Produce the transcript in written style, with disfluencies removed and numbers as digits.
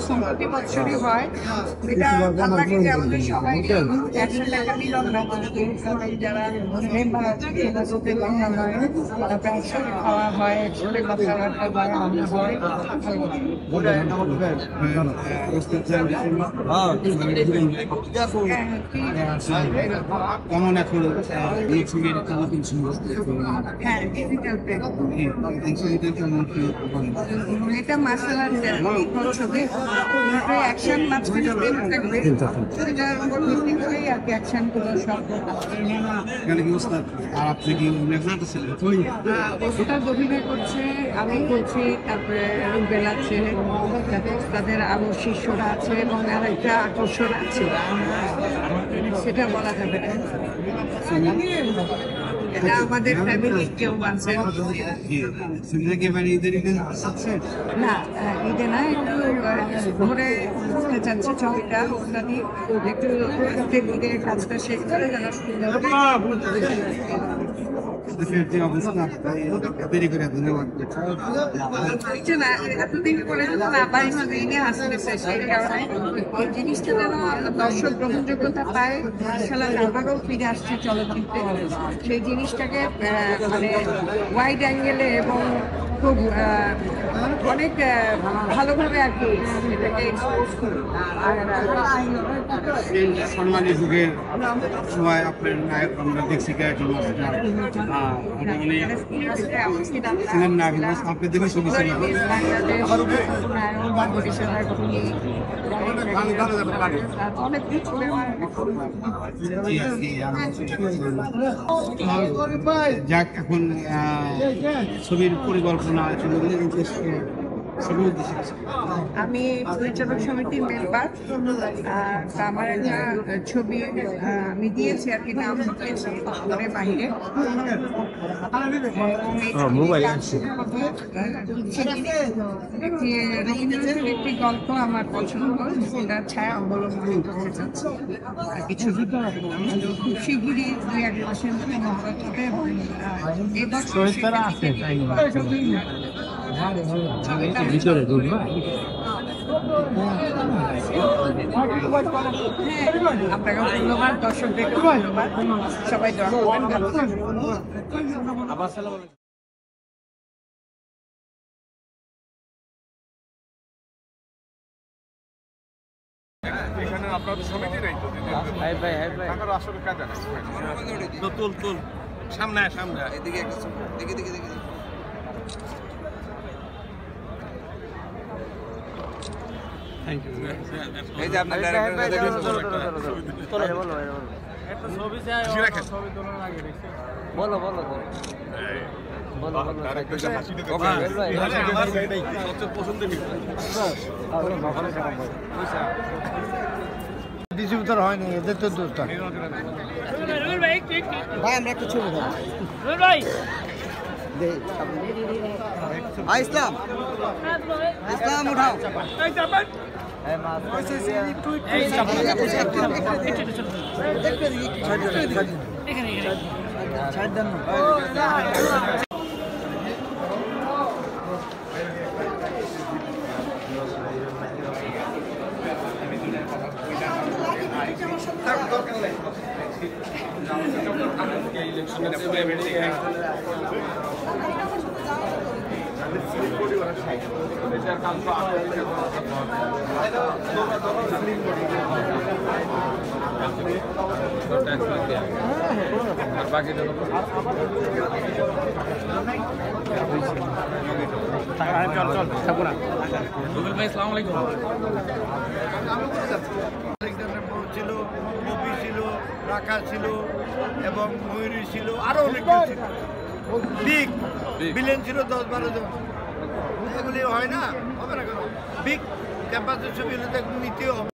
সম্প্রতি বছরই হয়, এটা ভালো লাগে যে আমাদের সবাই একসাথে মিলন সবাই যারা মেম্বার আছে সাথে কথা হয়, তারপরে একসাথে খাওয়া হয়, একসাথে কথাবার্তা বলা হয়। কেমন এখন এটা মার্শাল আর্ট ছবি, অ্যাকশন মাঝখানে থাকবে, এটার উপর ভিত্তি করেই আর কি অ্যাকশনগুলো সব। ওটা অভিনয় করছে, আমি করছি, তারপরে রুবেল আছে, তাদের আরো শিষ্যরা আছে এবং আর একটা আকর্ষণ আছে, সেটা বলা যাবে না। এটা আমাদের ফ্যামিলির কেউ আছে না, ঈদে না, একটু ঘুরে ঘুরতে চাচ্ছে ছবিটা, ওটা নিয়ে একটু ঈদের কাজটা শেষ করে যারা সুন্দর এতদিন করে না বাড়ি নিয়ে আসতেছে, সেই কারণে এই জিনিসটা যেন দর্শক গ্রহণযোগ্যতা পায়, খেলা আবারও ফিরে আসছে চলচ্চিত্রে, সেই জিনিসটাকে মানে ওয়াইড অ্যাঙ্গেলে এবং খুব অনেক ভালোভাবে আর কি এটাকে এক্সপোজ করি। সম্মানী যুগের সময় আপনার নায়ক আমরা দেখছি ছিলেন না, কিন্তু আপনি দেখে শুনেছিলেন যাক। এখন ছবির পরিকল্পনা আমি পরিচালক সমিতির মেম্বার, আমার একটা ছবি আমি দিয়েছি আর কি, নাম দিয়েছি বাহিরে। রবীন্দ্রনাথের একটি গল্প আমার পছন্দ, সেটা ছায়া অবলম্বন করতে চাচ্ছি আর কিছু খুব শিগগিরই 2-1 মাসের মধ্যে মহরত হবে এবং এবছর ভিতরে ঢুকবা আপনাকে ধন্যবাদ, দর্শকদের ধন্যবাদ, সবাই দোয়া করবেন, ভালো থাকবেন। এখানে আপনাদের সমিতি নেই তো, আসলে কাজ জানাই তুল সামনে সামনে এদিকে দেখি থ্যাংক ইউ। এই যে আপনার ডাইরেক্টর দেখুন একটা ছবি চাই, ছবি তোলার আগে দেখছেন, বলো ডাইরেক্টর যে হাসি দেখে আমার সবচেয়ে পছন্দের ডিস্ট্রিবিউটর হয়নি, এদের তো দোষটা। ভাই আমরা একটা ছবি দেবো ইসলাম উঠাও। ছিল, কবি ছিল, রাখা ছিল এবং ময়ূরী ছিল, আরো অনেক ছিল, বিলেন ছিল 10-12 জন। এগুলি হয় না, হবে না কেন? বিগ ক্যাম্পাসের ছবি হলে নিতে হবে।